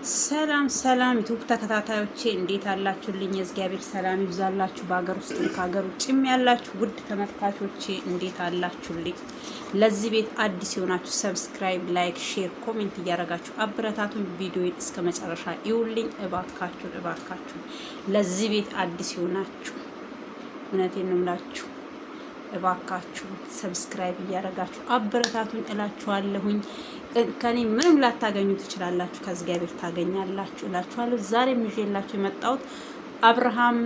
ሰላም ሰላም ዩቲዩብ ተከታታዮቼ እንዴት አላችሁልኝ? እግዚአብሔር ሰላም ይብዛላችሁ። በሀገር ውስጥም ከሀገር ውጭም ያላችሁ ውድ ተመልካቾቼ እንዴት አላችሁልኝ? ለዚህ ቤት አዲስ የሆናችሁ ሰብስክራይብ፣ ላይክ፣ ሼር፣ ኮሜንት እያደረጋችሁ አበረታቱን። ቪዲዮውን እስከ መጨረሻ ይውልኝ እባካችሁ። ለዚህ ቤት አዲስ የሆናችሁ እውነቴን ነው የምላችሁ እባካችሁ ሰብስክራይብ እያደረጋችሁ አበረታቱን እላችኋለሁኝ። ከኔ ምንም ላታገኙ ትችላላችሁ፣ ከእግዚአብሔር ታገኛላችሁ እላችኋለሁ። ዛሬ ይዤላችሁ የመጣሁት አብርሃም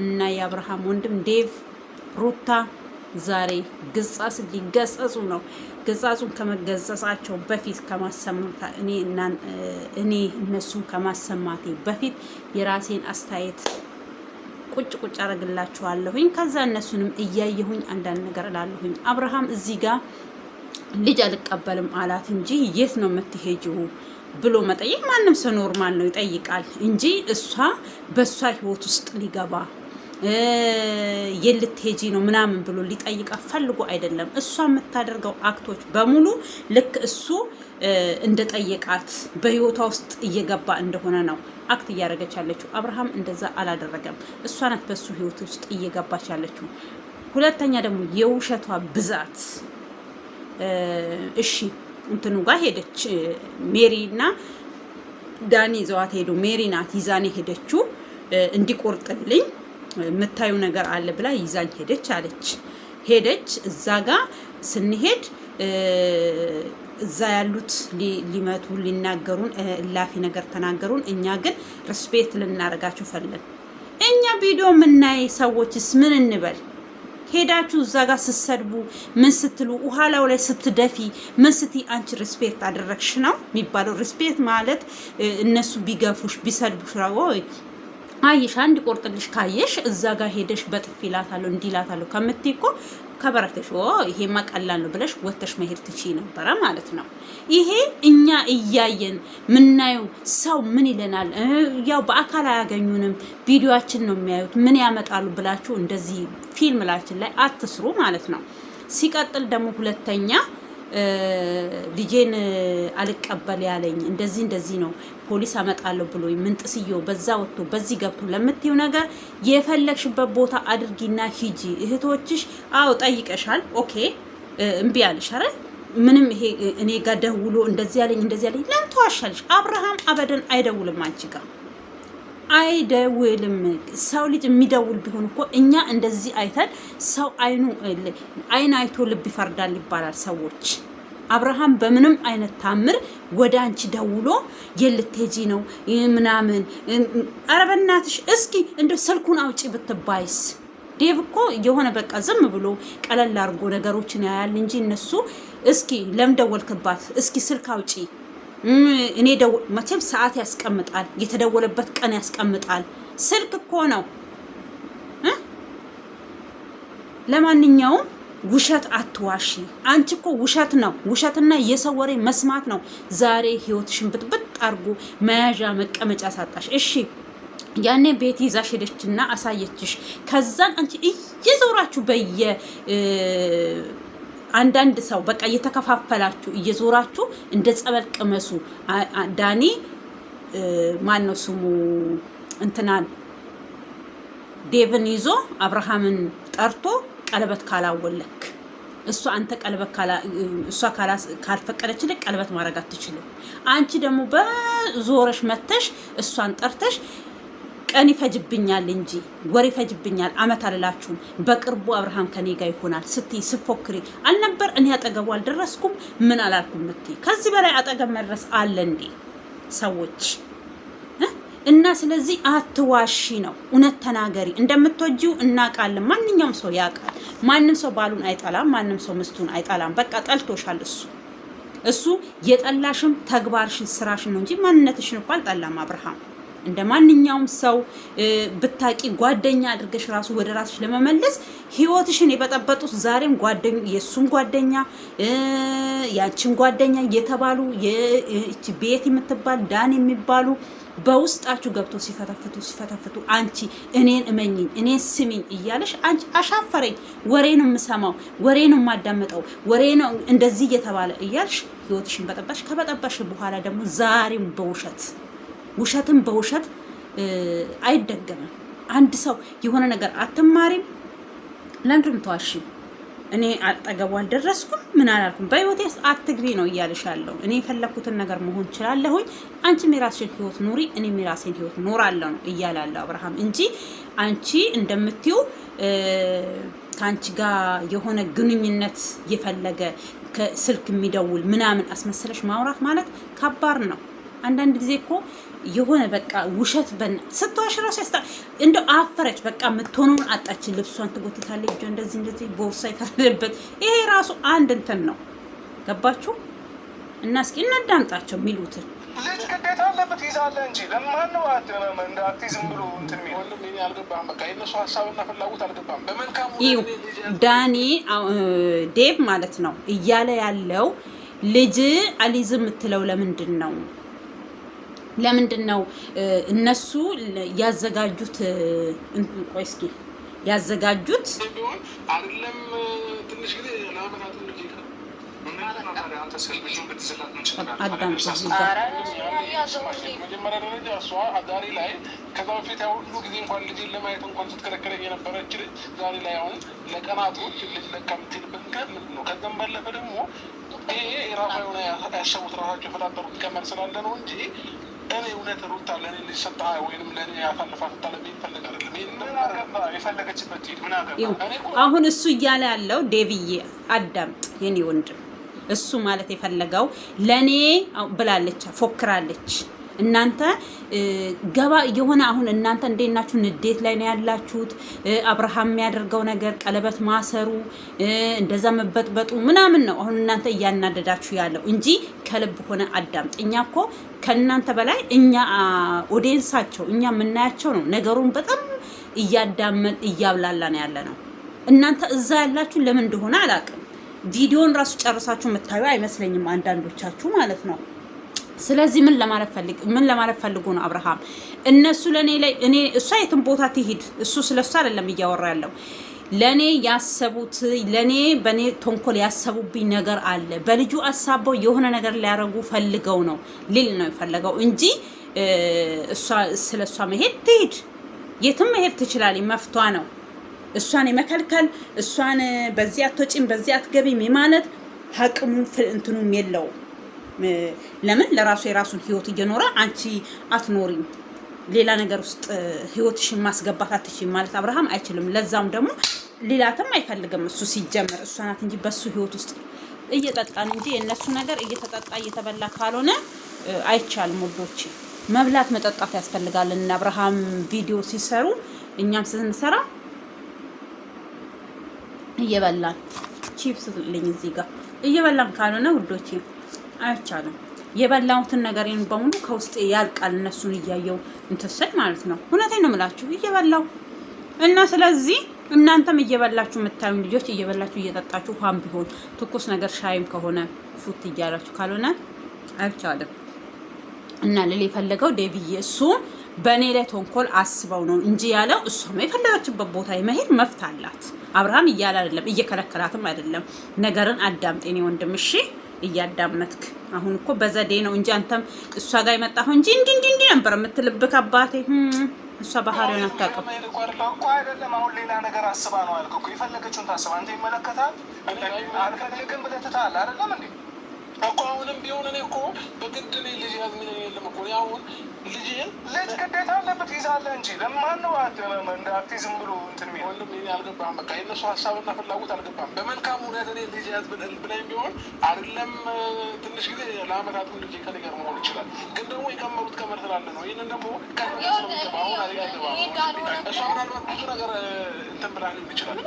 እና የአብርሃም ወንድም ዴቭ ሩታ ዛሬ ግጻስ ሊገጸጹ ነው። ግጻጹን ከመገጸጻቸው በፊት ከማሰማታ እኔ እነሱን ከማሰማቴ በፊት የራሴን አስተያየት ቁጭ አረግላችኋለሁኝ። ከዛ እነሱንም እያየሁኝ አንዳንድ ነገር እላለሁኝ። አብርሃም እዚህ ጋር ልጅ አልቀበልም አላት እንጂ የት ነው የምትሄጂው ብሎ መጠየቅ ማንም ሰው ኖርማል ነው ይጠይቃል እንጂ እሷ በእሷ ህይወት ውስጥ ሊገባ የልትሄጂ ነው ምናምን ብሎ ሊጠይቃ ፈልጎ አይደለም። እሷ የምታደርገው አክቶች በሙሉ ልክ እሱ እንደጠየቃት በህይወቷ ውስጥ እየገባ እንደሆነ ነው አክት እያደረገች ያለችው። አብርሃም እንደዛ አላደረገም። እሷ ናት በሱ ህይወት ውስጥ እየገባች ያለችው። ሁለተኛ ደግሞ የውሸቷ ብዛት። እሺ እንትኑ ጋር ሄደች ሜሪ እና ዳኒ ይዘዋት ሄዱ። ሜሪ ናት ይዛኔ ሄደችው እንዲቆርጥልኝ የምታዩ ነገር አለ ብላ ይዛኝ ሄደች። እዛ ጋር ስንሄድ እዛ ያሉት ሊመቱ ሊናገሩን እላፊ ነገር ተናገሩን። እኛ ግን ሪስፔክት ልናደርጋቸው ፈለን። እኛ ቪዲዮ የምናይ ሰዎችስ ምን እንበል? ሄዳችሁ እዛ ጋር ስትሰድቡ ምን ስትሉ ውሃላው ላይ ስትደፊ ምን ስትይ አንቺ ሪስፔክት አደረግሽ ነው የሚባለው? ሪስፔክት ማለት እነሱ ቢገፉሽ ቢሰድቡሽ ወይ አይሽ አንድ ቆርጥልሽ ካየሽ እዛ ጋር ሄደሽ በጥፊ ላታለሁ እንዲላታለሁ ከምትይ እኮ ከበረከሽ ይሄማ ቀላል ነው ብለሽ ወተሽ መሄድ ትችይ ነበረ ማለት ነው። ይሄ እኛ እያየን ምናየው ሰው ምን ይለናል? ያው በአካል አያገኙንም፣ ቪዲዮአችን ነው የሚያዩት፣ ምን ያመጣሉ ብላችሁ እንደዚህ ፊልም ላችን ላይ አትስሩ ማለት ነው። ሲቀጥል ደግሞ ሁለተኛ ልጄን አልቀበል ያለኝ እንደዚህ ነው ፖሊስ አመጣለሁ ብሎ ምንጥስየው በዛ ወጥቶ በዚህ ገብቶ ለምትዩ ነገር የፈለግሽበት ቦታ አድርጊና ሂጂ። እህቶችሽ አዎ ጠይቀሻል፣ ኦኬ እምቢ ያልሽ አይደል? ምንም ይሄ እኔ ጋር ደውሎ እንደዚህ ያለኝ ለምን ተዋሻለሽ? አብርሃም አበደን አይደውልም አንቺ ጋር አይደውልም። ሰው ልጅ የሚደውል ቢሆን እኮ እኛ እንደዚህ አይተን ሰው አይን አይቶ ልብ ይፈርዳል ይባላል ሰዎች። አብርሃም በምንም አይነት ታምር ወደ አንቺ ደውሎ የልትሄጂ ነው ምናምን። ኧረ በእናትሽ እስኪ እንደው ስልኩን አውጪ ብትባይስ? ዴቭ እኮ የሆነ በቃ ዝም ብሎ ቀለል አድርጎ ነገሮችን ያያል እንጂ እነሱ እስኪ ለምን ደወልክባት? እስኪ ስልክ አውጪ። እኔ መቼም ሰዓት ያስቀምጣል፣ የተደወለበት ቀን ያስቀምጣል። ስልክ እኮ ነው። ለማንኛውም ውሸት አትዋሺ። አንቺ እኮ ውሸት ነው፣ ውሸትና የሰው ወሬ መስማት ነው ዛሬ ህይወትሽን ብጥብጥ አድርጎ መያዣ መቀመጫ ሳጣሽ። እሺ ያኔ ቤት ይዛሽ ሄደችና አሳየችሽ። ከዛን አንቺ እየዞራችሁ አንዳንድ ሰው በቃ እየተከፋፈላችሁ እየዞራችሁ እንደ ጸበል ቅመሱ። ዳኒ ማን ነው ስሙ እንትናን ዴቭን ይዞ አብርሃምን ጠርቶ ቀለበት ካላወለክ እሷ ካልፈቀደችልክ ቀለበት ማድረግ አትችልም። አንቺ ደግሞ በዞረሽ መተሽ እሷን ጠርተሽ ቀን ይፈጅብኛል እንጂ ወሬ ይፈጅብኛል አመት አልላችሁም፣ በቅርቡ አብርሃም ከኔ ጋር ይሆናል ስትይ ስፎክሪ አልነበር? እኔ አጠገቡ አልደረስኩም ምን አላልኩም ምትይ። ከዚህ በላይ አጠገብ መድረስ አለ እንዴ ሰዎች? እና ስለዚህ አትዋሺ ነው፣ እውነት ተናገሪ። እንደምትወጂው እናውቃለን፣ ማንኛውም ሰው ያውቃል። ማንም ሰው ባሉን አይጠላም፣ ማንም ሰው ምስቱን አይጠላም። በቃ ጠልቶሻል እሱ የጠላሽም ተግባርሽን ስራሽን ነው እንጂ ማንነትሽን እኮ አልጠላም አብርሃም። እንደ ማንኛውም ሰው ብታቂ ጓደኛ አድርገሽ ራሱ ወደ ራስሽ ለመመለስ ህይወትሽን የበጠበጡት ዛሬም የሱም ጓደኛ ያንቺን ጓደኛ የተባሉ ቤት የምትባል ዳን የሚባሉ በውስጣችሁ ገብቶ ሲፈተፍቱ አንቺ እኔን እመኝኝ እኔን ስሚኝ እያለሽ አንቺ አሻፈረኝ፣ ወሬ ነው የምሰማው፣ ወሬ ነው የማዳመጠው፣ ወሬ ነው እንደዚህ እየተባለ እያልሽ ህይወትሽን በጠባሽ። ከበጠባሽ በኋላ ደግሞ ዛሬም በውሸት ውሸትን በውሸት አይደገምም። አንድ ሰው የሆነ ነገር አትማሪም ለምንድን ተዋሺ? እኔ አጠገቡ አልደረስኩም ምን አላልኩም በህይወቴ አትግቢ ነው እያልሻለሁ። እኔ የፈለኩትን ነገር መሆን እችላለሁኝ። አንቺም የራስሽን ህይወት ኑሪ፣ እኔም የራሴን ህይወት ኖራለሁ ነው እያላለሁ አብርሃም እንጂ አንቺ እንደምትዩ ከአንቺ ጋር የሆነ ግንኙነት የፈለገ ከስልክ የሚደውል ምናምን አስመሰለሽ ማውራት ማለት ከባድ ነው። አንዳንድ ጊዜ እኮ የሆነ በቃ ውሸት ስትዋሽ ራሱ እንደው አፈረች በቃ የምትሆነውን አጣች። ልብሷን ትጎትታለች፣ እጇ እንደዚህ ቦርሳ ይፈረደበት። ይሄ ራሱ አንድ እንትን ነው። ገባችሁ? እና እስኪ እናዳምጣቸው የሚሉትን። ልጅ ግዴታ አለበት ይዛለ እንጂ ለማን ነው እንዳትይዝም ብሎ እንትን ወንድም እኔ አልገባም። በቃ የነሱ ሀሳብና ፍላጎት አልገባም። በመልካሙ ዳኒ ዴቭ ማለት ነው እያለ ያለው ልጅ አሊዝም የምትለው ለምንድን ነው? ለምንድን ነው እነሱ ያዘጋጁት? ቆይ እስኪ ያዘጋጁት አይደለም ትንሽ ጊዜ ለአመታት ልጅ መጀመሪያ ደረጃ እሷ ዛሬ ላይ ከዛ በፊት ሁሉ ጊዜ እንኳን ልጅን ለማየት እንኳን ስትከለከለኝ የነበረች ልጅ ዛሬ ላይ አሁን ለቀናቶች ልጅ ለካ የምትሄድበት ምክንያት ምንድን ነው? ከዛም ባለፈ ደግሞ ይሄ የራሷ የሆነ ያሰቡት ራሳቸው የፈጣጠሩት ቀመር ስላለ ነው እንጂ እኔ እውነት ሩታ ለእኔ ልጅ ሰጣ ወይንም ለእኔ ያሳልፋ ሰጣ ለሚፈለግ አይደለም። የፈለገችበት ምን አገባ። አሁን እሱ እያለ ያለው ዴቪዬ አዳምጥ የኔ ወንድም፣ እሱ ማለት የፈለገው ለእኔ ብላለች፣ ፎክራለች። እናንተ ገባ የሆነ አሁን እናንተ እንዴት ናችሁ? ንዴት ላይ ነው ያላችሁት። አብርሃም የሚያደርገው ነገር ቀለበት ማሰሩ እንደዛ መበጥበጡ ምናምን ነው አሁን እናንተ እያናደዳችሁ ያለው እንጂ ከልብ ሆነ አዳምጥ። እኛ እኮ ከእናንተ በላይ እኛ ኦዲየንሳቸው እኛ የምናያቸው ነው ነገሩን በጣም እያዳመን እያብላላ ነው ያለ ነው። እናንተ እዛ ያላችሁ ለምን እንደሆነ አላውቅም። ቪዲዮን ራሱ ጨርሳችሁ የምታዩ አይመስለኝም አንዳንዶቻችሁ ማለት ነው። ስለዚህ ምን ለማለት ፈልጎ ነው አብርሃም? እነሱ ለኔ ላይ እኔ እሷ የትም ቦታ ትሂድ፣ እሱ ስለሷ አይደለም እያወራ ያለው። ለኔ ያሰቡት ለኔ በኔ ተንኮል ያሰቡብኝ ነገር አለ። በልጁ አሳበው የሆነ ነገር ሊያረጉ ፈልገው ነው ሊል ነው የፈለገው እንጂ እሷ ስለሷ መሄድ ትሂድ፣ የትም መሄድ ትችላለች፣ መፍቷ ነው። እሷን የመከልከል እሷን በዚህ አትወጪም በዚህ አትገቢም ማለት ሀቅሙ እንትኑም የለውም። ለምን ለራሱ የራሱን ህይወት እየኖረ አንቺ አትኖሪም፣ ሌላ ነገር ውስጥ ህይወትሽን ማስገባት አትችይም ማለት አብርሃም አይችልም። ለዛም ደግሞ ሌላትም አይፈልግም እሱ ሲጀመር እሷ ናት እንጂ በሱ ህይወት ውስጥ እየጠጣን እንጂ የእነሱ ነገር እየተጠጣ እየተበላ ካልሆነ አይቻልም። ወዶች መብላት መጠጣት ያስፈልጋል። እና አብርሃም ቪዲዮ ሲሰሩ እኛም ስንሰራ እየበላን ቺፕስ ልኝ እዚህ ጋር እየበላን ካልሆነ ውዶቼ አይቻልም። የበላሁትን ነገሬን በሙሉ ከውስጤ ያልቃል እነሱን እያየው እንትሰል ማለት ነው። እውነቴን ነው የምላችሁ እየበላው እና ስለዚህ እናንተም እየበላችሁ የምታዩን ልጆች እየበላችሁ እየጠጣችሁ ውሃም ቢሆን ትኩስ ነገር ሻይም ከሆነ ፉት እያላችሁ ካልሆነ አይቻልም። እና ልል የፈለገው ዴቪዬ እሱ በእኔ ላይ ተንኮል አስበው ነው እንጂ ያለው እሷም የፈለገችበት ቦታ የመሄድ መፍት አላት። አብርሃም እያለ አይደለም እየከለከላትም አይደለም። ነገርን አዳምጤኔ ወንድም እሺ እያዳመጥክ አሁን እኮ በዘዴ ነው እንጂ አንተም እሷ ጋር የመጣሁ እንጂ እንዲ ነበር የምትልብክ አባቴ። እሷ ባህሪውን አታውቅም እኮ አይደለም። አሁን ሌላ ነገር አስባ ነው አልኩ እኮ የፈለገችውን ታስባ አንተ ይመለከታል። አልፈልግም ብለህ ትተሃል አይደለም እንዴ እኮ አሁንም ቢሆን እኔ እኮ በግድ እኔ ልጅ ያዝሚን የለም እኮ አሁን ልጅ ግዴታ አለበት ይዛለህ እንጂ ለማን ነው እንዳትይዝም ብሎ እንትን የሚል ወንድም እኔ አልገባም። በቃ የእነሱ ሀሳብና ፍላጎት አልገባም። በመልካም ሁኔታ እኔ ልጅ ያዝ ብላኝ ቢሆን አይደለም ትንሽ ጊዜ ለአመታት ልጅ ከኔ ጋር መሆን ይችላል። ግን ደግሞ የቀመሩት ቀመር ስላለ ነው። ይህንን ደግሞ አሁን አልገባ እሷ ምናልባት ብዙ ነገር እንትን ብላ ሊሆን ይችላል።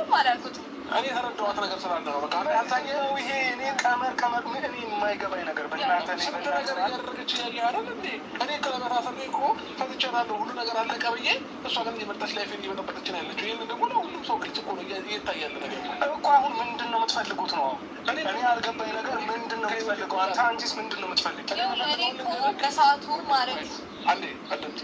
እኔ የተረዳኋት ነገር ስላለ ነው። በቃ ያልታየው ይሄ እኔ ቀመር እኔ የማይገባኝ ነገር በእናንተ ስንት ነገር እያደረገች ያለ አይደል እንዴ? እኔ ቀለበት አስሬ እኮ ፈትቼናለሁ ሁሉ ነገር አለቀ ብዬ፣ እሷ ግን የመጣች ላይፍ እየበጠበጠች ነው ያለችው። ይህንን ደግሞ ለሁሉም ሰው ግልጽ እኮ ነው እየታያለ ነገር እኮ። አሁን ምንድን ነው የምትፈልጉት ነው? እኔ ያልገባኝ ነገር ምንድን ነው የምትፈልገው? አንተ አንቺስ ምንድን ነው የምትፈልግ? በሰዓቱ ማለት አንዴ አለምቲ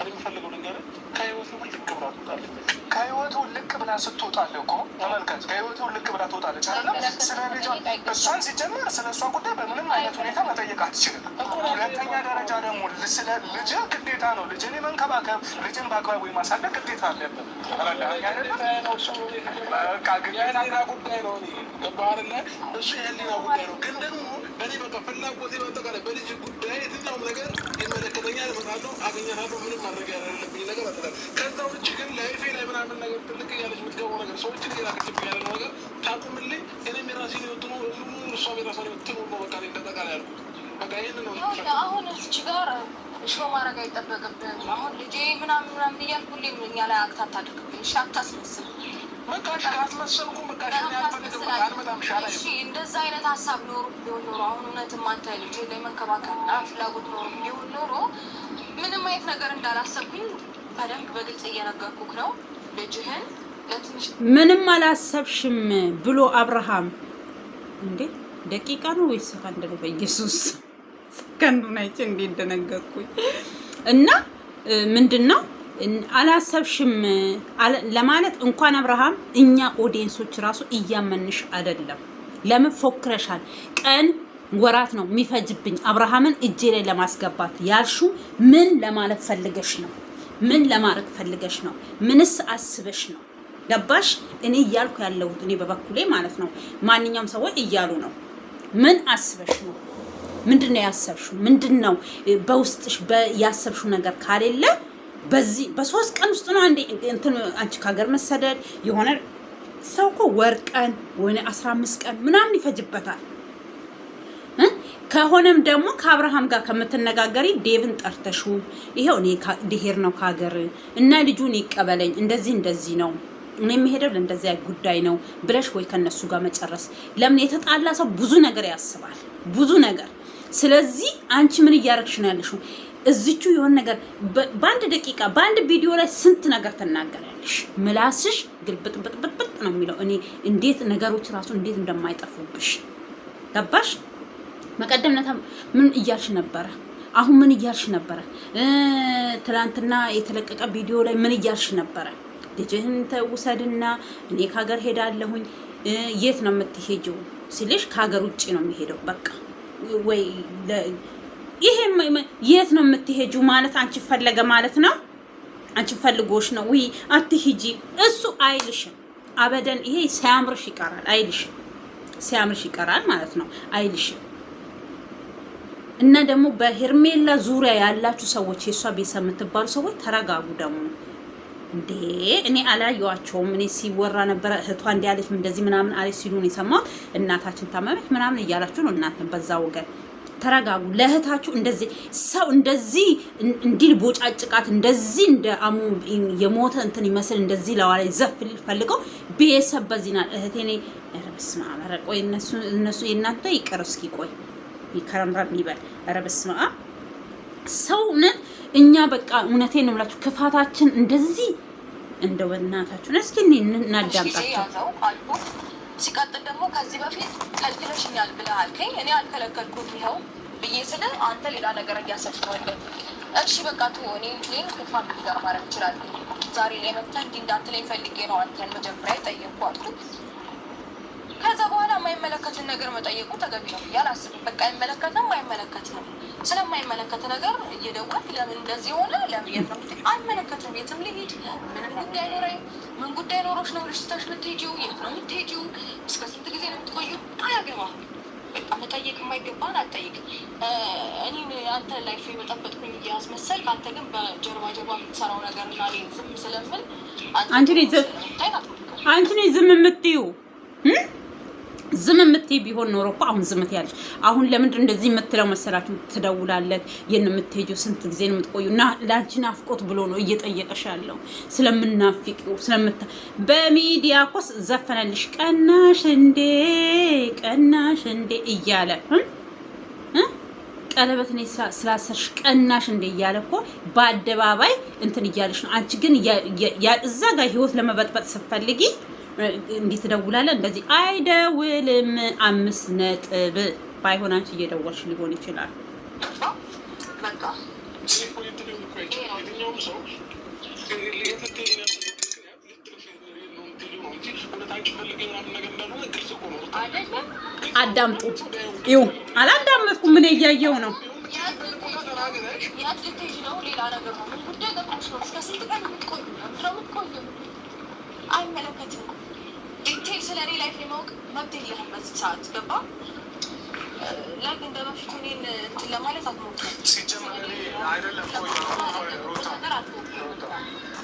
እኔ የምፈልገው ነገር ከህይወቱ ልክ ብላ ትወጣለች። ከህይወቱ ልክ ብላ ስትወጣለህ እኮ ተመልከት፣ ከህይወቱ ልክ ብላ ትወጣለች አይደለም። ስለ ልጇ እሷን ሲጀመር ስለ እሷ ጉዳይ በምንም አይነት ሁኔታ መጠየቅ አትችልም። ሁለተኛ ደረጃ ደግሞ ስለ ልጅ ግዴታ ነው ልጅን የመንከባከብ ልጅን በአግባቡ የማሳደግ ግዴታ አለብን። የህሊና ጉዳይ ነው። ገባህርለ እሱ የህሊና ጉዳይ ነው። ግን ደግሞ እኔ በቃ ፍላጎቴ በአጠቃላይ በልጅ ጉዳይ የትኛውም ነገር ይመለከተኛል። እመጣለሁ፣ አገኛታለሁ። ምንም ማድረግ ያለብኝ ነገር አጠቃላይ ከዛ ውጭ ግን ላይፌ ላይ ምናምን ነገር ትልቅ እያለች የምትገባው ነገር ሰዎችን ላክልብኝ ያለ ነገር ታቁምልኝ። እኔም የራሴን ህይወት ነው እሷም የራሷን ህይወት ትኑር ነው። በቃ እንደጠቃላይ ያልኩት በቃ ይህን ነው። አሁን እዚች ጋር ሾ ማድረግ አይጠበቅብህም። አሁን ልጄ ምናምን እያልኩ ሁሌም እኛ ላይ አክት አታድርግብኝ። እሺ አታስመስል። በቃሽ ካስመሰልኩም በቃሽ ያልፈልግም አልመጣም። ሻላ እንደዛ አይነት ሀሳብ ኖሮ ቢሆን ኖሮ አሁን እውነትም አንተ ልጅ ላይ መንከባከብና ፍላጎት ኖሮ ቢሆን ኖሮ ምንም አይነት ነገር እንዳላሰብኩኝ በደንብ በግልጽ እየነገርኩክ ነው። ልጅህን ለትንሽ ምንም አላሰብሽም ብሎ አብርሃም እንዴ ደቂቃ ነው ወይስ ሰከንድ ነው? በኢየሱስ ሰከንዱን አይቼ እንዴ እንደነገርኩኝ እና ምንድነው አላሰብሽም ለማለት እንኳን አብርሃም እኛ ኦዲየንሶች ራሱ እያመንሽ አይደለም። ለምን ፎክረሻል? ቀን ወራት ነው የሚፈጅብኝ አብርሃምን እጄ ላይ ለማስገባት ያልሹ ምን ለማለት ፈልገሽ ነው? ምን ለማድረግ ፈልገሽ ነው? ምንስ አስበሽ ነው? ገባሽ? እኔ እያልኩ ያለሁት እኔ በበኩሌ ማለት ነው። ማንኛውም ሰዎች እያሉ ነው። ምን አስበሽ ነው? ምንድነው ያሰብሽው? ምንድነው በውስጥሽ ያሰብሽው ነገር ካሌለ በዚህ በ3 ቀን ውስጥ ነው እንትን አንቺ ከሀገር መሰደድ የሆነ ሰው እኮ ወር ቀን ወይ 15 ቀን ምናምን ይፈጅበታል። ከሆነም ደግሞ ከአብርሃም ጋር ከምትነጋገሪ ዴቭን ጠርተሹ ይሄው እኔ ድሄር ነው ከሀገር እና ልጁን ይቀበለኝ እንደዚህ ነው እኔ የምሄደው ለእንደዚያ ጉዳይ ነው ብለሽ ወይ ከነሱ ጋር መጨረስ። ለምን የተጣላ ሰው ብዙ ነገር ያስባል፣ ብዙ ነገር። ስለዚህ አንቺ ምን እያረግሽ ነው ያለሽው? እዚቹ የሆነ ነገር በአንድ ደቂቃ በአንድ ቪዲዮ ላይ ስንት ነገር ትናገራለሽ። ምላስሽ ግልብጥብጥብጥ ነው የሚለው። እኔ እንዴት ነገሮች ራሱ እንዴት እንደማይጠፉብሽ ገባሽ? መቀደምነታ ምን እያልሽ ነበረ? አሁን ምን እያልሽ ነበረ? ትላንትና የተለቀቀ ቪዲዮ ላይ ምን እያልሽ ነበረ? ልጅህን ተውሰድና እኔ ከሀገር ሄዳለሁኝ። የት ነው የምትሄጂው ሲልሽ ከሀገር ውጭ ነው የሚሄደው። በቃ ወይ ይሄ የት ነው የምትሄጂው ማለት አንቺ ፈለገ ማለት ነው። አንቺ ፈልጎሽ ነው ወይ አትሂጂ እሱ አይልሽም አበደን። ይሄ ሲያምርሽ ይቀራል አይልሽም። ሲያምርሽ ይቀራል ማለት ነው አይልሽም። እና ደግሞ በሄርሜላ ዙሪያ ያላችሁ ሰዎች የሷ ቤተሰብ የምትባሉ ሰዎች ተረጋጉ። ደግሞ እንዴ እኔ አላየዋቸውም። እኔ ሲወራ ነበረ እህቷ እንዲህ አለች እንደዚህ ምናምን አለች ሲሉ ነው የሰማሁት። እናታችን ታመመች ምናምን እያላችሁ ነው እናንተን በዛ ወገን ተረጋጉ። ለእህታችሁ እንደዚህ ሰው እንደዚህ እንዲል ቦጫጭቃት እንደዚህ እንደ አሙ የሞተ እንትን ይመስል እንደዚህ ለዋላይ ዘፍ ፈልገው ቤተሰብ በዚህና እህቴ ነኝ። ኧረ በስመ አብ። ኧረ ቆይ እነሱ የእናንተ ይቀር እስኪ ቆይ ይከረምራል ይበል። ኧረ በስመ አብ። ሰው እውነት እኛ በቃ እውነቴን ነው የምላችሁ ክፋታችን እንደዚህ እንደው በእናታችሁ እስኪ እናዳምጣቸው። ሲቀጥል ደግሞ ከዚህ በፊት ከልክለሽኛል ብለህ አልከኝ። እኔ አልከለከልኩም ይኸው ብዬ ስለ አንተ ሌላ ነገር እያሰብሽዋለሁ። እሺ በቃ ትሆኔ ሌን ከፋሚሊ ጋር ማድረግ እችላለሁ። ዛሬ ላይ መጥተህ እንዲህ እንዳትለኝ ፈልጌ ነው አንተን መጀመሪያ የጠየቅኩ አልኩት። ከዛ በኋላ የማይመለከትን ነገር መጠየቁ ተገቢ ነው ብዬ አላስብም። በቃ አይመለከትም አይመለከትም። ስለማይመለከት ነገር እየደወልክ ለምን እንደዚህ ሆነ ለምን የት ነው አይመለከትም። የትም ልሂድ ምንም ጉዳይ ኖረኝ ምን ጉዳይ ኖሮች ነው ልጅ ስታሽ ልትሄጂው? የት ነው የምትሄጂው? እስከ ስንት ጊዜ ነው የምትቆዩ? አያገባም። በቃ መጠየቅ የማይገባን አትጠይቅ። እኔ አንተ ላይፍ የመጠበጥኩኝ እያስመሰልክ አንተ ግን በጀርባ የምትሰራው ነገር እና እኔ ዝም ስለምል አንቺ ነኝ ዝም የምትይው። ዝም የምትይ ቢሆን ኖሮ እኮ አሁን ዝም ትያለሽ። አሁን ለምንድን እንደዚህ የምትለው መሰላችሁ? ትደውላለህ የት ነው የምትሄጂው? ስንት ጊዜ ነው የምትቆዩ? እና ለአንቺ ናፍቆት ብሎ ነው እየጠየቀሽ ያለው ስለምናፍቂው በሚዲያ እኮ ዘፈነልሽ ቀናሽ እንዴ እያለ ቀለበት ነው ስላሰርሽ ቀናሽ እንዴ እያለ እኮ በአደባባይ እንትን እያለሽ ነው። አንቺ ግን እዛ ጋር ህይወት ለመበጥበጥ ስትፈልጊ እንዴት ትደውላለህ? እንደዚህ አይደውልም። 5 ነጥብ ባይሆን አንቺ እየደወልሽ ሊሆን ይችላል። በቃ የትኛውም ሰው አዳምጡ። ይኸው አላዳመጥኩም። ምን እያየው ነው? አይመለከትም። ዲቴል ስለ እኔ ላይፍ የማወቅ መብት የለህም በዚህ ሰዓት ገባ። ላይክ እንደ በፊቱ እኔን እንትን ለማለት አትሞክር። ሲጀመር እኔ አይደለም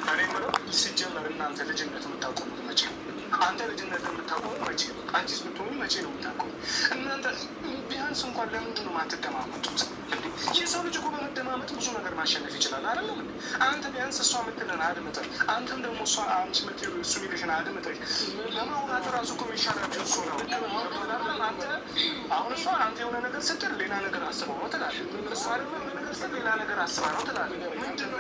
እኔ የምለው ሲጀመር እናንተ ልጅነት የምታቆሙት መቼ ነው? አንተ ልጅነት የምታቆሙ መቼ ነው? አንቺስ ብትሆኑ መቼ ነው የምታቆሙ? እናንተ ቢያንስ እንኳን ለምንድን ነው የማትደማመጡት? የሰው ልጅ እኮ በመደማመጥ ብዙ ነገር ማሸነፍ ይችላል። አይደለም አንተ ቢያንስ እሷ የምትለን አድምጠህ አንተም ደግሞ እሷ አንቺ እሱ ሚልሽን አድምጠህ ለማውራት ራሱ እኮ የሚሻላቸው እሱ ነው። አንተ አሁን እሷ አንተ የሆነ ነገር ስትል ሌላ ነገር አስበው ነው ትላለህ። እሷ ደግሞ የሆነ ነገር ስትል ሌላ ነገር አስባ ነው ትላለህ። ምንድን ነው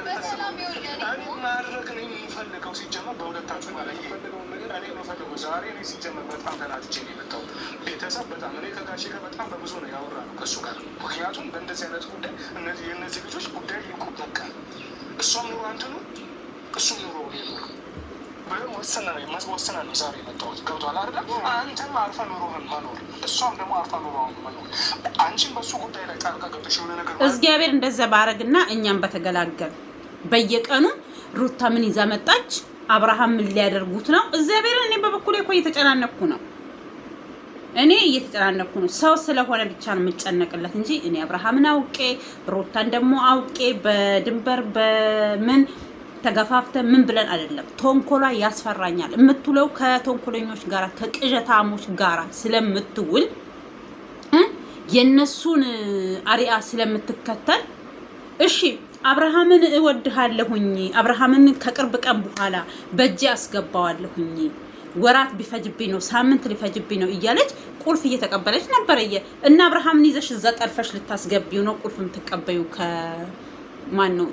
እኔ ማድረግ ነው የምፈልገው ሲጀመር በሁለታችሁ ማለት እኔ የምፈልገው ዛሬ እኔ ሲጀመር በጣም ተናድጄ ነው የመጣሁት። ቤተሰብ በጣም እኔ ከጋሼ ጋር በጣም በብዙ ነው ያወራነው ከእሱ ጋር ምክንያቱም በእንደዚህ አይነት ጉዳይ የእነዚህ ልጆች ጉዳይ ይቆበቃ እሷም ኑሮ አንትኑ እሱም ኑሮ ወይም ወስነ ነው ዛሬ የመጣሁት። ገብቶሃል አይደለም? አንተም አርፈ ኑሮህን መኖር እሷም ደግሞ አርፈ ኑሮህን መኖር። አንቺም በእሱ ጉዳይ ላይ ጣልቃ ገብተሽ የሆነ ነገር እግዚአብሔር እንደዛ ባረግና እኛም በተገላገል። በየቀኑ ሩታ ምን ይዛ መጣች? አብርሃም ምን ሊያደርጉት ነው? እግዚአብሔርን እኔ በበኩሌ እኮ እየተጨናነኩ ነው። ሰው ስለሆነ ብቻ ነው የምጨነቅለት እንጂ እኔ አብርሃምን አውቄ ሩታን ደግሞ አውቄ በድንበር በምን ተገፋፍተ ምን ብለን አይደለም። ተንኮሏ ያስፈራኛል። የምትውለው ከተንኮለኞች ጋራ ከቅዠታሞች ጋራ ስለምትውል የነሱን አሪያ ስለምትከተል እሺ አብርሃምን እወድሃለሁኝ፣ አብርሃምን ከቅርብ ቀን በኋላ በእጄ አስገባዋለሁኝ፣ ወራት ቢፈጅብኝ ነው ሳምንት ሊፈጅብኝ ነው እያለች ቁልፍ እየተቀበለች ነበር። እና አብርሃምን ይዘሽ እዛ ጠልፈሽ ልታስገቢው ነው ቁልፍ የምትቀበዩ ከማን ነው?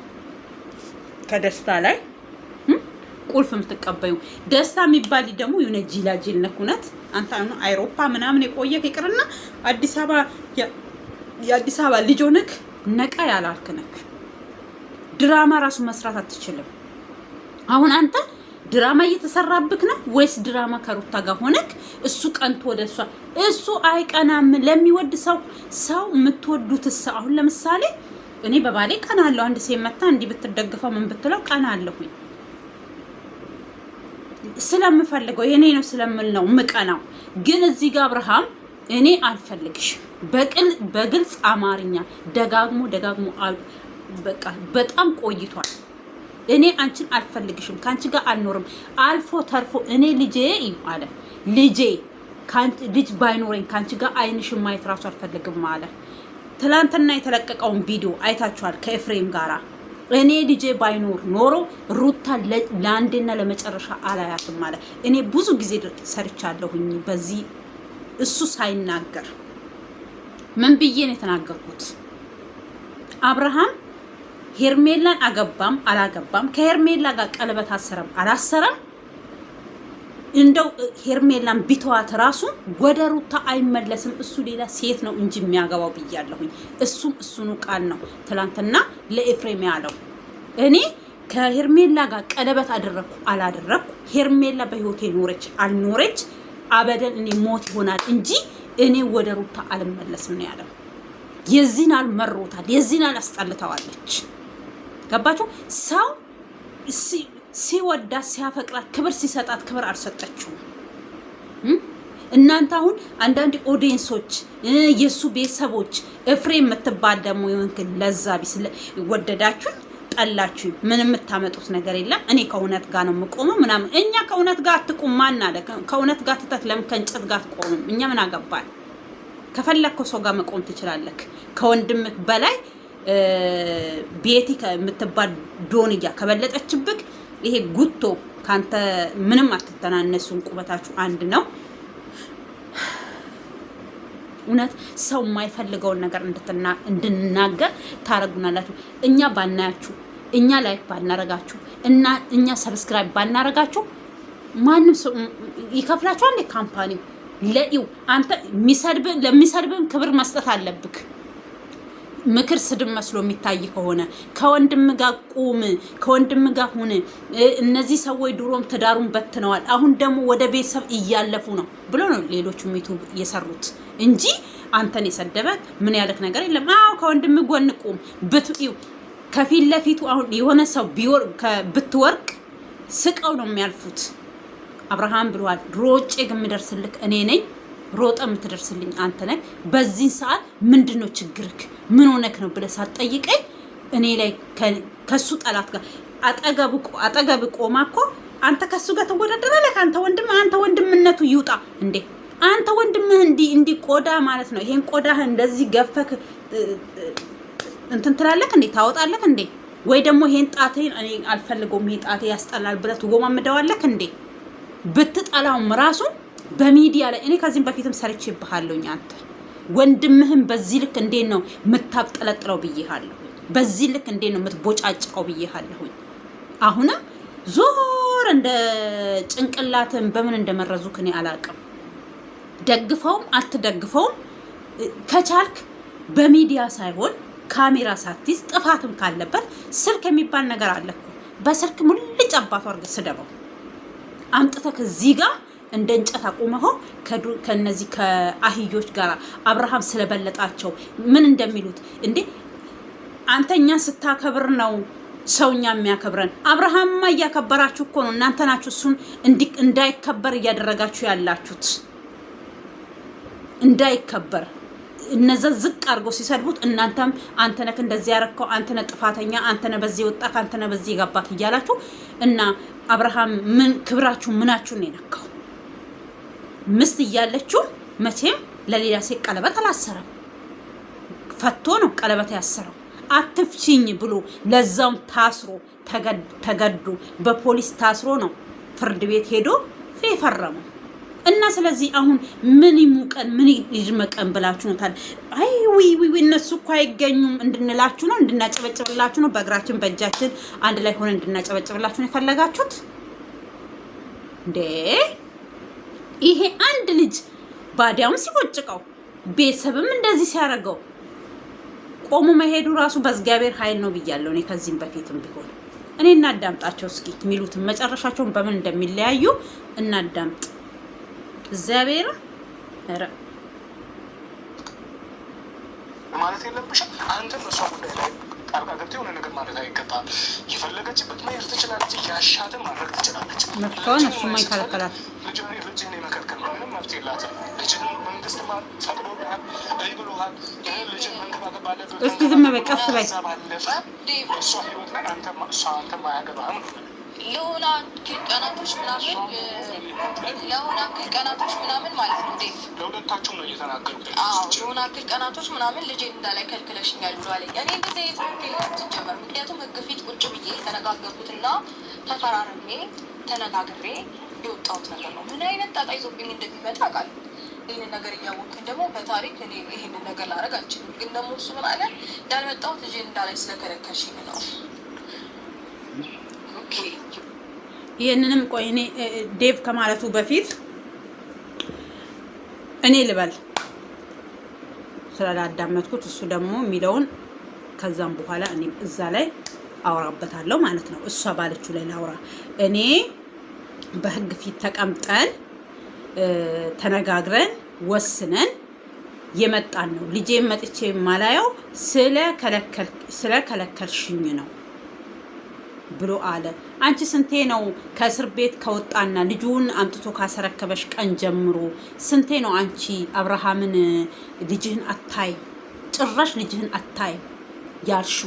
ከደስታ ላይ ቁልፍ የምትቀበዩ። ደስታ የሚባል ደግሞ የሆነ ጅላጅል ነክ። እውነት አንተ አይሮፓ ምናምን የቆየ ይቅርና አዲስ አበባ የአዲስ አበባ ልጅ ሆነክ ነቃ ያላልክ ነክ። ድራማ ራሱ መስራት አትችልም። አሁን አንተ ድራማ እየተሰራብክ ነው ወይስ ድራማ ከሩታ ጋር ሆነክ እሱ ቀንቶ ወደሷ? እሱ አይቀናም። ለሚወድ ሰው የምትወዱት ሰው አሁን ለምሳሌ እኔ በባሌ ቀናለሁ። አንድ ሴት መታ እንዲህ ብትደግፈው ምን ብትለው ቀናለሁኝ። ስለምፈልገው የኔ ነው ስለምል ነው ምቀናው። ግን እዚህ ጋር አብርሃም እኔ አልፈልግሽ በግልጽ አማርኛ ደጋግሞ በቃ በጣም ቆይቷል። እኔ አንቺን አልፈልግሽም፣ ካንቺ ጋር አልኖርም። አልፎ ተርፎ እኔ ልጄ አለ ልጅ ባይኖረኝ ካንቺ ጋር አይንሽን ማየት ራሱ አልፈልግም አለ። ትላንትና የተለቀቀውን ቪዲዮ አይታችኋል ከኤፍሬም ጋራ። እኔ ልጄ ባይኖር ኖሮ ሩታ ለአንዴና ለመጨረሻ አላያትም አለ። እኔ ብዙ ጊዜ ሰርቻለሁኝ በዚህ እሱ ሳይናገር ምን ብዬ ነው የተናገርኩት? አብርሃም ሄርሜላን አገባም አላገባም ከሄርሜላ ጋር ቀለበት አሰረም አላሰረም እንደው ሄርሜላን ቢተዋት ራሱ ወደ ሩታ አይመለስም። እሱ ሌላ ሴት ነው እንጂ የሚያገባው ብያለሁኝ። እሱኑ ቃል ነው ትላንትና ለኤፍሬም ያለው። እኔ ከሄርሜላ ጋር ቀለበት አደረኩ አላደረኩ ሄርሜላ በህይወቴ ኖረች አልኖረች አበደን እኔ ሞት ይሆናል እንጂ እኔ ወደ ሩታ አልመለስም ነው ያለው። የዚህን አልመሮታል፣ የዚህን አላስጠልተዋለች። ገባችሁ? ሰው ሲወዳት ሲያፈቅራት ክብር ሲሰጣት ክብር አልሰጠችውም። እናንተ አሁን አንዳንድ ኦዲየንሶች የሱ ቤተሰቦች ኤፍሬም የምትባል ደግሞ ይወንክል ለዛ ቢስ ወደዳችሁ ጠላችሁ ምን የምታመጡት ነገር የለም። እኔ ከእውነት ጋር ነው የምቆመው ምናምን። እኛ ከእውነት ጋር አትቁም ማን አለ? ከእውነት ጋር ትተክ ለምን ከእንጨት ጋር አትቆምም? እኛ ምን አገባን? ከፈለከው ሰው ጋር መቆም ትችላለህ። ከወንድምህ በላይ ቤቲ የምትባል ዶንያ ከበለጠችብክ ይሄ ጉቶ ካንተ ምንም አትተናነሱን። ቁበታችሁ አንድ ነው። እውነት ሰው የማይፈልገውን ነገር እንድንናገር ታረጉናላችሁ። እኛ ባናያችሁ፣ እኛ ላይክ ባናረጋችሁ እና እኛ ሰብስክራይብ ባናረጋችሁ ማንም ሰው ይከፍላችሁ አንዴ ካምፓኒው ለኢው አንተ ለሚሰድብን ክብር መስጠት አለብክ። ምክር ስድብ መስሎ የሚታይ ከሆነ ከወንድም ጋር ቁም፣ ከወንድም ጋር ሁን። እነዚህ ሰዎች ድሮም ትዳሩን በትነዋል፣ አሁን ደግሞ ወደ ቤተሰብ እያለፉ ነው ብሎ ነው ሌሎቹም ዩቱብ የሰሩት እንጂ አንተን የሰደበ ምን ያለክ ነገር የለም። አዎ ከወንድም ጎን ቁም ብትዩ ከፊት ለፊቱ አሁን የሆነ ሰው ብትወርቅ ስቀው ነው የሚያልፉት። አብርሃም ብሏል፣ ሮጬ የምደርስልክ እኔ ነኝ፣ ሮጠ የምትደርስልኝ አንተ ነህ። በዚህ ሰዓት ምንድነው ችግርክ? ምን ሆነክ ነው ብለህ ሳትጠይቀኝ እኔ ላይ ከሱ ጠላት ጋር አጠገብ ቆማ እኮ አንተ ከሱ ጋር ተወዳደራለህ። አንተ ወንድምነቱ ይውጣ እንዴ! አንተ ወንድምህ እንዲህ ቆዳ ማለት ነው። ይሄን ቆዳህ እንደዚህ ገፈክ እንትን ትላለክ እንዴ? ታወጣለክ እንዴ? ወይ ደግሞ ይሄን ጣቴን እኔ አልፈልገውም፣ ይሄ ጣቴ ያስጠላል ብለህ ትጎማምደዋለክ እንዴ? ብትጠላውም ራሱ በሚዲያ ላይ እኔ ከዚህም በፊትም ሰርቼብሃለሁኝ። አንተ ወንድምህን በዚህ ልክ እንዴት ነው የምታብጠለጥለው ብዬሃለሁ። በዚህ ልክ እንዴት ነው የምትቦጫጭቀው ብዬሃለሁኝ። አሁንም ዞር እንደ ጭንቅላትን በምን እንደመረዙክ እኔ አላውቅም። ደግፈውም አትደግፈውም ከቻልክ በሚዲያ ሳይሆን ካሜራ ሳትይዝ ጥፋትም ካለበት ስልክ የሚባል ነገር አለ እኮ በስልክ ሙልጭ አባቱ አድርገህ ስደበው። አምጥተህ እዚህ ጋር እንደ እንጨት አቁመኸው ከነዚህ ከአህዮች ጋር አብርሃም ስለበለጣቸው ምን እንደሚሉት እንዴ! አንተኛ ስታከብር ነው ሰውኛ የሚያከብረን። አብርሃምማ እያከበራችሁ እኮ ነው። እናንተ ናችሁ እሱን እንዳይከበር እያደረጋችሁ ያላችሁት። እንዳይከበር እነዛ ዝቅ አድርገው ሲሰድቡት እናንተም አንተ ነህ እንደዚህ ያረከው፣ አንተ ነህ ጥፋተኛ፣ አንተ ነህ በዚህ ወጣ፣ አንተ ነህ በዚህ ገባት እያላችሁ እና አብርሃም ምን ክብራችሁ ምናችሁ ነው የነካው? ምስት እያለችው መቼም ለሌላ ሴት ቀለበት አላሰረም። ፈቶ ነው ቀለበት ያሰረው። አትፍቺኝ ብሎ ለዛውም ታስሮ ተገዶ በፖሊስ ታስሮ ነው ፍርድ ቤት ሄዶ ፈረመው። እና ስለዚህ አሁን ምን ይሙቀን ምን ይድመቀን ብላችሁ ነው ታዲያ? አይ ዊ እነሱ እኮ አይገኙም እንድንላችሁ ነው፣ እንድናጨበጭብላችሁ ነው። በእግራችን በእጃችን አንድ ላይ ሆነ እንድናጨበጭብላችሁ ነው የፈለጋችሁት እንዴ? ይሄ አንድ ልጅ ባዲያውም ሲቦጭቀው ቤተሰብም እንደዚህ ሲያደርገው ቆሞ መሄዱ ራሱ በእግዚአብሔር ኃይል ነው ብያለሁ እኔ ከዚህም በፊትም ቢሆን። እኔ እናዳምጣቸው እስኪ የሚሉትን መጨረሻቸውን በምን እንደሚለያዩ እናዳምጥ። እግዚአብሔር ኧረ ማለት የለብሽም አንተም እሷ ጉዳይ ላይ ጣልቃ ገብተህ የሆነ ነገር ማለት አይገባም። የፈለገችበት መሄድ ትችላለች፣ ያሻትን ማድረግ ትችላለች። መፍታውን እሱ ማይከለከላት ልጅህን የመከልከል ምንም መብት የላትም። ልጅህን መንግስት ፈቅዶልሃል፣ ብሎሃል። ልጅን መንከባከብ ባለበት እስኪ ዝም በይ፣ ቀስ በይ። ባለፈ እሷ ህይወት ላይ አንተም አያገባህም ነው ለሆነ ቀናቶች ምናምን ማለት ነው ዴቭ፣ ለሁለታችሁ ነው እየተናገርኩ። ለሆነ ቀናቶች ምናምን ልጄን እንዳላይ ከልክለሽኛል ብሎ አለኝ። እኔ እንደዚህ አይነት ህግ ሲጀመር ምክንያቱም ህግ ፊት ቁጭ ብዬ ተነጋገርኩትና ተፈራርሜ ተነጋግሬ የወጣሁት ነገር ነው። ምን አይነት ጣጣ ይዞብኝ እንደሚመጣ አውቃለሁ። ይህንን ነገር እያወቅን ደግሞ በታሪክ እኔ ይህንን ነገር ላደርግ አልችልም። ግን ደግሞ እሱ ምን አለ እንዳልመጣሁት ልጄን እንዳላይ ስለከለከልሽኝ ነው። ይህንንም ቆይ እኔ ዴቭ ከማለቱ በፊት እኔ ልበል ስላላዳመጥኩት እሱ ደግሞ የሚለውን ከዛም በኋላ እኔ እዛ ላይ አውራበታለሁ ማለት ነው። እሷ ባለችው ላይ ላውራ። እኔ በህግ ፊት ተቀምጠን ተነጋግረን ወስነን የመጣን ነው። ልጄን መጥቼ የማላየው ስለከለከልሽኝ ነው ብሎ አለ። አንቺ ስንቴ ነው ከእስር ቤት ከወጣና ልጁን አምጥቶ ካሰረከበሽ ቀን ጀምሮ ስንቴ ነው አንቺ አብርሃምን ልጅህን አታይ ጭራሽ ልጅህን አታይ ያልሹ?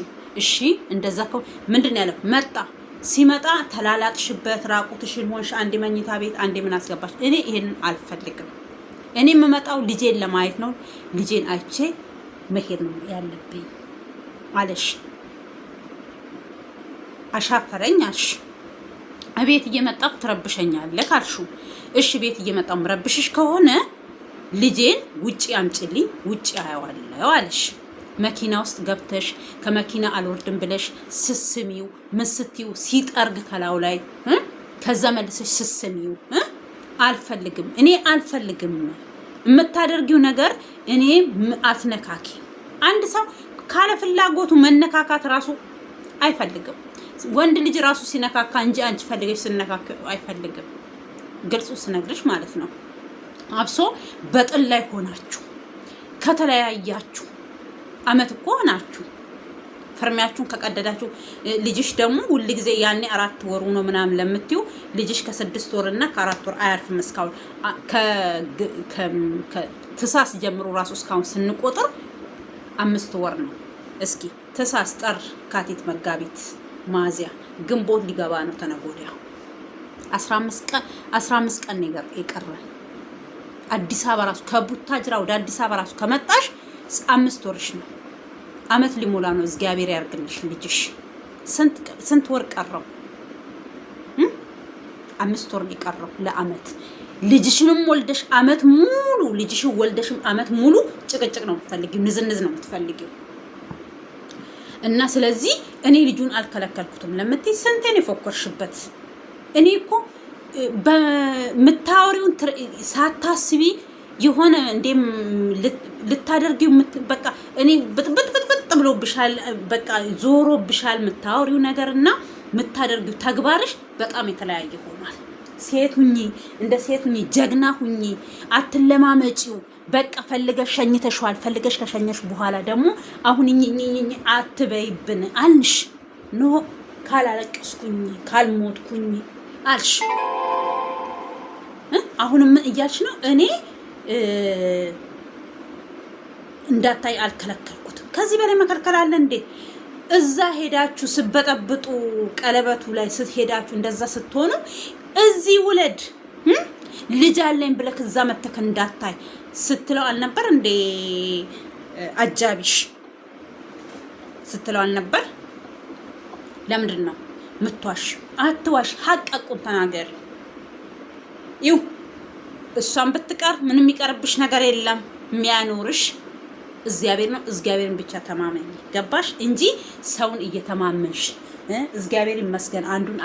እሺ እንደዛ ከው ምንድን ያለው መጣ። ሲመጣ ተላላጥሽበት፣ ራቁትሽን ሆንሽ፣ አንድ መኝታ ቤት አንድ ምን አስገባሽ። እኔ ይሄንን አልፈልግም። እኔ የምመጣው ልጄን ለማየት ነው። ልጄን አይቼ መሄድ ነው ያለብኝ አለሽ። አሻፈረኝ አልሽ። ቤት እየመጣሁ ትረብሸኛለህ አልሹ። እሺ ቤት እየመጣሁ ምረብሽሽ ከሆነ ልጄን ውጪ አምጪልኝ፣ ውጪ አየዋለሁ አለሽ። መኪና ውስጥ ገብተሽ ከመኪና አልወርድም ብለሽ ስስሚው ምስትው ሲጠርግ ከላው ላይ ከዛ መልሰሽ ስስሚው አልፈልግም። እኔ አልፈልግም። የምታደርጊው ነገር እኔ አትነካኪ። አንድ ሰው ካለ ፍላጎቱ መነካካት ራሱ አይፈልግም። ወንድ ልጅ ራሱ ሲነካካ እንጂ አንቺ ፈልገሽ ሲነካካ አይፈልግም። ግልጹ ስነግርሽ ማለት ነው። አብሶ በጥል ላይ ሆናችሁ ከተለያያችሁ አመት እኮ ሆናችሁ ፍርሚያችሁን ከቀደዳችሁ ልጅሽ ደግሞ ሁሉ ጊዜ ያኔ 4 ወሩ ነው ምናምን ለምትዩ ልጅሽ ከ6 ወርና ከ4 ወር አያርፍም። እስካሁን ከትሳስ ጀምሮ ራሱ እስካሁን ስንቆጥር 5 ወር ነው። እስኪ ትሳስ፣ ጥር፣ ካቲት፣ መጋቢት፣ ሚያዝያ፣ ግንቦት ሊገባ ነው ተነጎዲያ 15 ቀን ነገር ይቀራል። አዲስ አበባ ራሱ ከቡታጅራ ወደ አዲስ አበባ ራሱ ከመጣሽ 5 ወርሽ ነው። አመት ሊሞላ ነው። እግዚአብሔር ያርግልሽ ልጅሽ። ስንት ወር ቀረው? 5 ወር ይቀረው ለአመት። ልጅሽንም ወልደሽ አመት ሙሉ ልጅሽን ወልደሽም አመት ሙሉ ጭቅጭቅ ነው የምትፈልጊው፣ ንዝንዝ ነው የምትፈልጊው። እና ስለዚህ እኔ ልጁን አልከለከልኩትም ለምትይ ስንቴ ነው የፎከርሽበት? እኔ እኮ በምታወሪውን ሳታስቢ የሆነ እንደም ልታደርጊው በቃ እኔ ብጥብጥ ብሎብሻል። በቃ ዞሮብሻል። የምታወሪው ነገርና የምታደርጊው ተግባርሽ በጣም የተለያየ ሆኗል። ሴት ሁኚ፣ እንደ ሴት ሁኚ፣ ጀግና ሁኚ፣ አትለማመጪው። በቃ ፈልገሽ ሸኝተሽዋል። ፈልገሽ ከሸኘሽ በኋላ ደግሞ አሁን እኚ አትበይብን አልሽ። ኖ ካላለቀስኩኝ ካልሞትኩኝ አልሽ። አሁንም እያልሽ ነው። እኔ እንዳታይ አልከለከልኩትም። ከዚህ በላይ መከልከል አለ እንዴ? እዛ ሄዳችሁ ስበጠብጡ ቀለበቱ ላይ ስትሄዳችሁ እንደዛ ስትሆኑ እዚህ ውለድ ልጅ አለኝ ብለህ እዛ መተክ እንዳታይ ስትለው አልነበር እንዴ? አጃቢሽ ስትለው አልነበር? ለምንድን ነው ምትዋሽ? አትዋሽ፣ ሀቀቁን ተናገር። ይው እሷን ብትቀር ምንም የሚቀርብሽ ነገር የለም። የሚያኖርሽ እግዚአብሔር ነው። እግዚአብሔርን ብቻ ተማመኝ። ገባሽ? እንጂ ሰውን እየተማመንሽ እግዚአብሔር ይመስገን አንዱን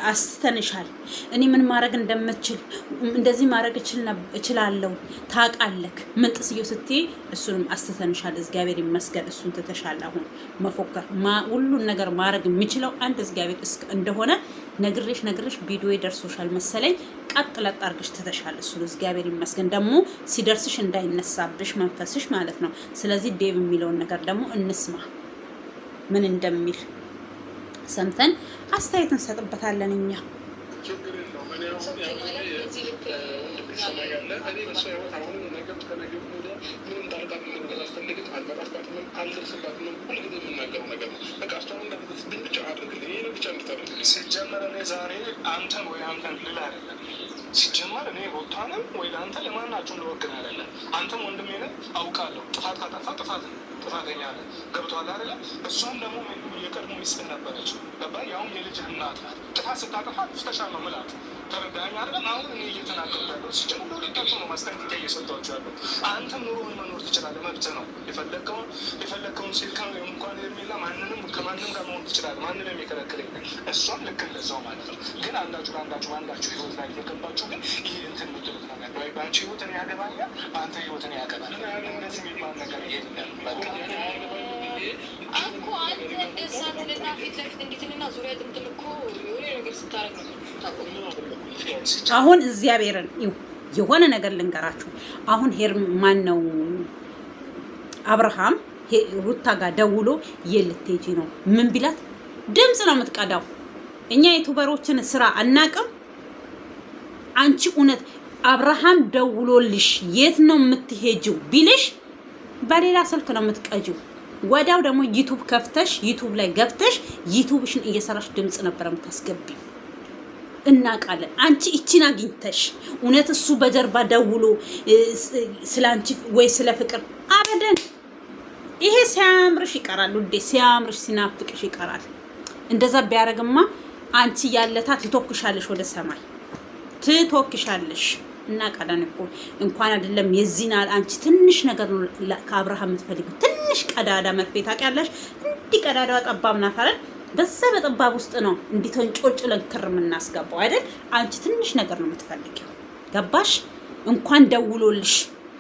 አስተንሻል። እኔ ምን ማድረግ እንደምችል እንደዚህ ማድረግ እችላለሁ ታውቃለህ። ምን ጥስየው ስትይ እሱንም አስተንሻል። እግዚአብሔር ይመስገን እሱን ተተሻለ። አሁን መፎከር ሁሉን ነገር ማድረግ የሚችለው አንድ እግዚአብሔር እንደሆነ ነግሬሽ ቪዲዮ ይደርሶሻል መሰለኝ። ቀጥ ለጥ አድርገሽ ተተሻለ። እሱ እግዚአብሔር ይመስገን። ደግሞ ሲደርስሽ እንዳይነሳብሽ መንፈስሽ ማለት ነው። ስለዚህ ዴቭ የሚለውን ነገር ደግሞ እንስማ ምን እንደሚል ሰምተን አስተያየት እንሰጥበታለን። እኛ ሲጀመር እኔ ዛሬ አንተን ወይ አንተን ልል አይደለም። ሲጀመር እኔ ቦታንም ወይ ለአንተ ለማናቸውን ልወግን አይደለም። አንተም ወንድሜ ነህ አውቃለሁ። ጥፋት ካጠፋ ጥፋተኛ ነህ። ገብቶሃል አይደለም? እሷም ደግሞ የቀድሞ ሚስትህ ነበረች። ገባህ? ያውም የልጅህ እናት ናት። ጥፋት ስታጠፋ ፍተሻ ነው ምላት። ተረዳኸኝ አይደለም? አሁን እኔ እየተናገርኩ ያለሁት ሲጀመር ለሁለታችሁ ነው ማስጠንቀቂያ እየሰጧችሁ ያለሁት። አንተም ኑሮውን መኖር ትችላለህ፣ መብትህ ነው። የፈለግከውን ሴት እንኳን ሄርሜላ ከማንም ጋር መሆን ትችላለህ። ማንንም የከለከለኝ እሷም ልክ እንደዛው ማለት ነው። ግን አንዳችሁ በአንዳችሁ ህይወት ላይ እየገባችሁ ግን ይህ እንትን የምትሉት ነገር ወይ በአንቺ ህይወትን ያገባኛል፣ በአንተ ህይወትን ያገባል። እንደዚህ የሚባል ነገር የለም። እኮ አንተ እንደዛ ትልና ፊት ለፊት እንዲትልና ዙሪያ ጥምጥም እኮ የሆነ ነገር ስታረግ ነው ታቆሙ። አሁን እግዚአብሔርን የሆነ ነገር ልንገራችሁ። አሁን ማን ነው አብርሃም ሩታ ጋር ደውሎ የልትሄጂ ነው ምን ቢላት ድምጽ ነው የምትቀዳው። እኛ ዩቲዩበሮችን ስራ አናቅም። አንቺ እውነት አብርሃም ደውሎልሽ የት ነው የምትሄጂው ቢልሽ በሌላ ስልክ ነው የምትቀጂው። ወዲያው ደግሞ ዩቲዩብ ከፍተሽ ዩቲዩብ ላይ ገብተሽ ዩቲዩብሽን እየሰራሽ ድምጽ ነበር የምታስገቢው። እናቃለን። አንቺ እቺን አግኝተሽ እውነት እሱ በጀርባ ደውሎ ስላንቺ ወይ ስለ ፍቅር አበደን። ይሄ ሲያምርሽ ይቀራል ውዴ፣ ሲያምርሽ ሲናፍቅሽ ይቀራል። እንደዛ ቢያረግማ አንቺ ያለታ ትቶክሻለሽ፣ ወደ ሰማይ ትቶክሻለሽ። እናቃለን እኮ እንኳን አይደለም የዚህናል አንቺ ትንሽ ነገር ነው ከአብርሃም የምትፈልጊው። ትንሽ ቀዳዳ መርፌ ታውቂያለሽ? እንዲህ ቀዳዳዋ ጠባብ ናት አይደል? በዛ በጠባብ ውስጥ ነው እንዲተን ጮልጭለን ክር የምናስገባው አይደል? አንቺ ትንሽ ነገር ነው የምትፈልጊው። ገባሽ? እንኳን ደውሎልሽ